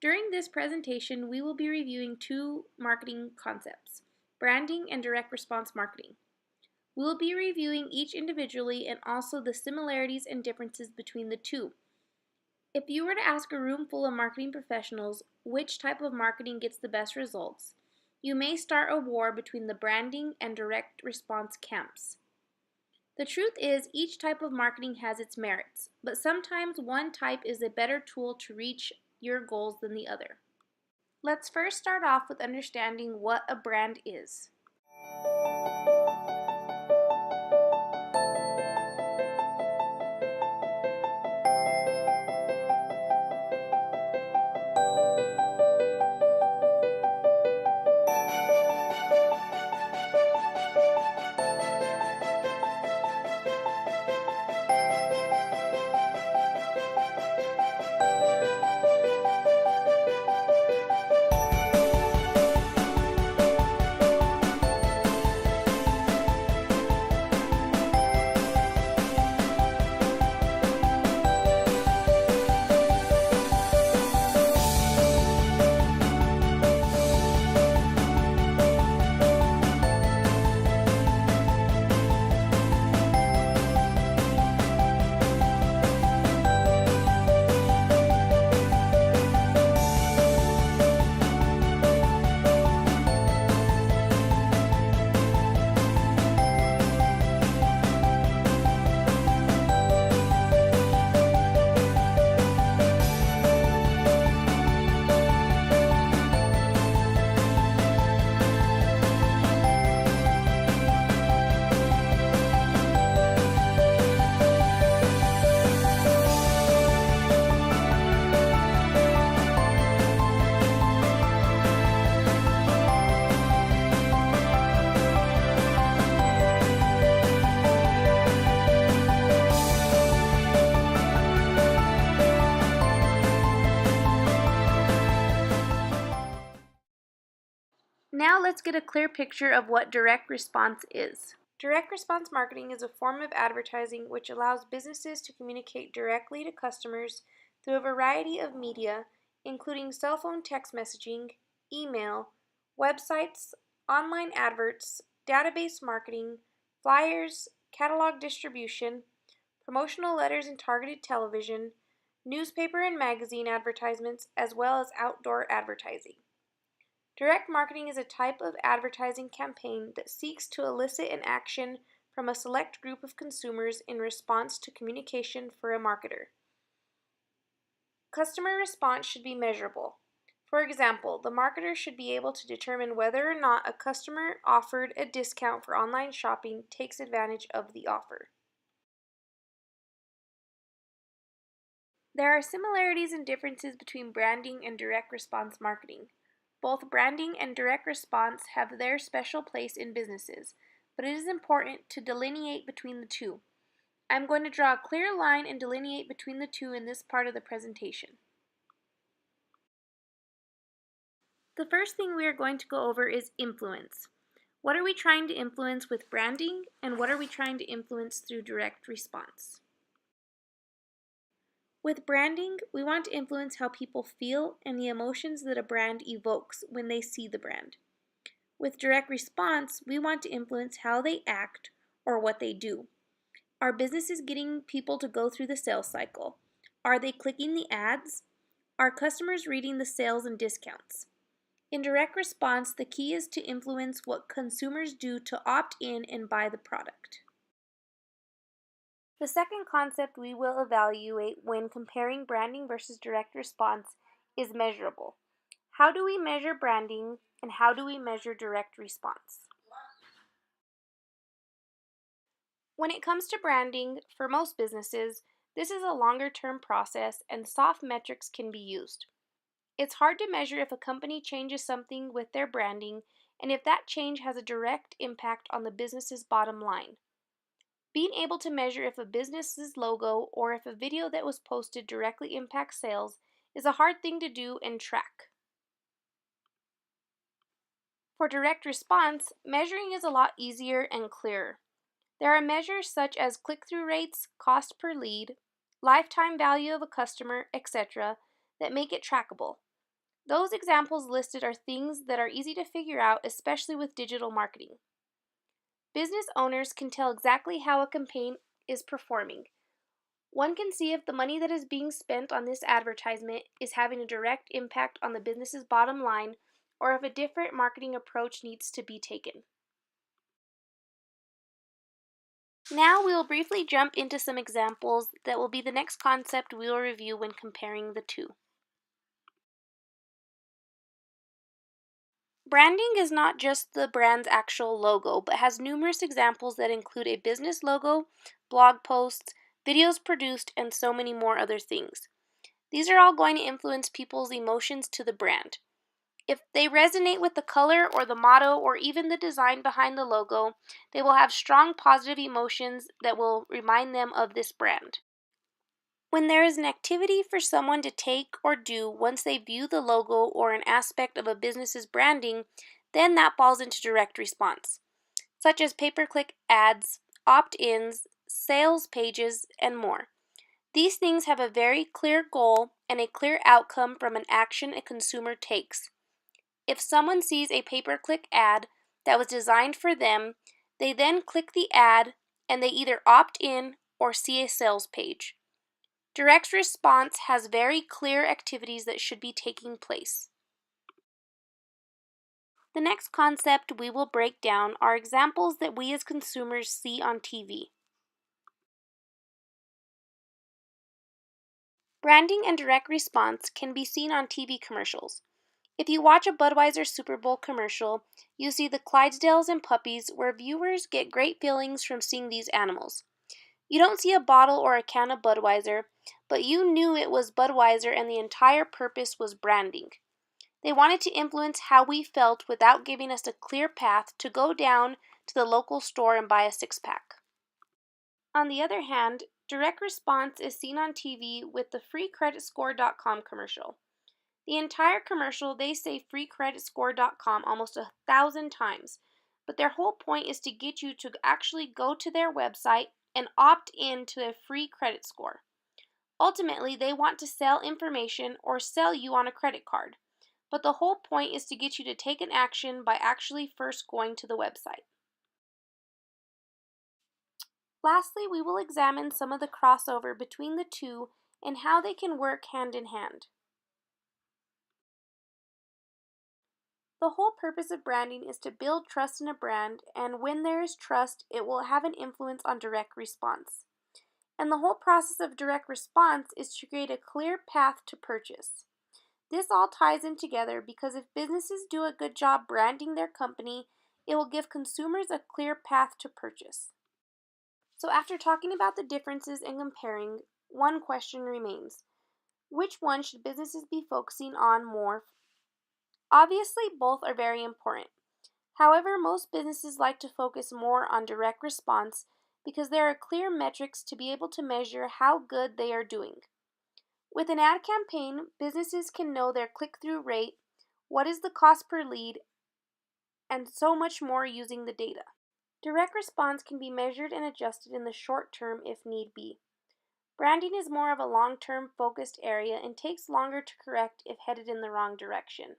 During this presentation, we will be reviewing two marketing concepts, branding and direct response marketing. We will be reviewing each individually and also the similarities and differences between the two. If you were to ask a room full of marketing professionals which type of marketing gets the best results, you may start a war between the branding and direct response camps. The truth is, each type of marketing has its merits, but sometimes one type is a better tool to reach your goals than the other. Let's first start off with understanding what a brand is. Now let's get a clear picture of what direct response is. Direct response marketing is a form of advertising which allows businesses to communicate directly to customers through a variety of media, including cell phone text messaging, email, websites, online adverts, database marketing, flyers, catalog distribution, promotional letters and targeted television, newspaper and magazine advertisements, as well as outdoor advertising. Direct marketing is a type of advertising campaign that seeks to elicit an action from a select group of consumers in response to communication for a marketer. Customer response should be measurable. For example, the marketer should be able to determine whether or not a customer offered a discount for online shopping takes advantage of the offer. There are similarities and differences between branding and direct response marketing. Both branding and direct response have their special place in businesses, but it is important to delineate between the two. I'm going to draw a clear line and delineate between the two in this part of the presentation. The first thing we are going to go over is influence. What are we trying to influence with branding, and what are we trying to influence through direct response? With branding, we want to influence how people feel and the emotions that a brand evokes when they see the brand. With direct response, we want to influence how they act or what they do. Are businesses getting people to go through the sales cycle? Are they clicking the ads? Are customers reading the sales and discounts? In direct response, the key is to influence what consumers do to opt in and buy the product. The second concept we will evaluate when comparing branding versus direct response is measurable. How do we measure branding and how do we measure direct response? When it comes to branding, for most businesses, this is a longer-term process and soft metrics can be used. It's hard to measure if a company changes something with their branding and if that change has a direct impact on the business's bottom line. Being able to measure if a business's logo or if a video that was posted directly impacts sales is a hard thing to do and track. For direct response, measuring is a lot easier and clearer. There are measures such as click-through rates, cost per lead, lifetime value of a customer, etc. that make it trackable. Those examples listed are things that are easy to figure out, especially with digital marketing. Business owners can tell exactly how a campaign is performing. One can see if the money that is being spent on this advertisement is having a direct impact on the business's bottom line, or if a different marketing approach needs to be taken. Now we will briefly jump into some examples that will be the next concept we will review when comparing the two. Branding is not just the brand's actual logo, but has numerous examples that include a business logo, blog posts, videos produced, and so many more other things. These are all going to influence people's emotions to the brand. If they resonate with the color or the motto or even the design behind the logo, they will have strong positive emotions that will remind them of this brand. When there is an activity for someone to take or do once they view the logo or an aspect of a business's branding, then that falls into direct response, such as pay-per-click ads, opt-ins, sales pages, and more. These things have a very clear goal and a clear outcome from an action a consumer takes. If someone sees a pay-per-click ad that was designed for them, they then click the ad and they either opt in or see a sales page. Direct response has very clear activities that should be taking place. The next concept we will break down are examples that we as consumers see on TV. Branding and direct response can be seen on TV commercials. If you watch a Budweiser Super Bowl commercial, you see the Clydesdales and puppies where viewers get great feelings from seeing these animals. You don't see a bottle or a can of Budweiser, but you knew it was Budweiser and the entire purpose was branding. They wanted to influence how we felt without giving us a clear path to go down to the local store and buy a six-pack. On the other hand, direct response is seen on TV with the freecreditscore.com commercial. The entire commercial, they say freecreditscore.com almost 1,000 times, but their whole point is to get you to actually go to their website and opt in to a free credit score. Ultimately, they want to sell information or sell you on a credit card, but the whole point is to get you to take an action by actually first going to the website. Lastly, we will examine some of the crossover between the two and how they can work hand in hand. The whole purpose of branding is to build trust in a brand, and when there is trust, it will have an influence on direct response. And the whole process of direct response is to create a clear path to purchase. This all ties in together because if businesses do a good job branding their company, it will give consumers a clear path to purchase. So after talking about the differences and comparing, one question remains. Which one should businesses be focusing on more? Obviously, both are very important. However, most businesses like to focus more on direct response because there are clear metrics to be able to measure how good they are doing. With an ad campaign, businesses can know their click-through rate, what is the cost per lead, and so much more using the data. Direct response can be measured and adjusted in the short term if need be. Branding is more of a long-term focused area and takes longer to correct if headed in the wrong direction.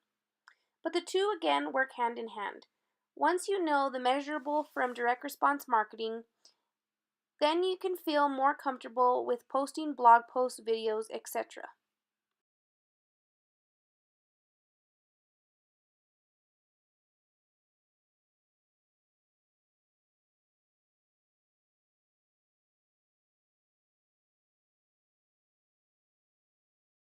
But the two again work hand in hand. Once you know the measurable from direct response marketing, then you can feel more comfortable with posting blog posts, videos, etc.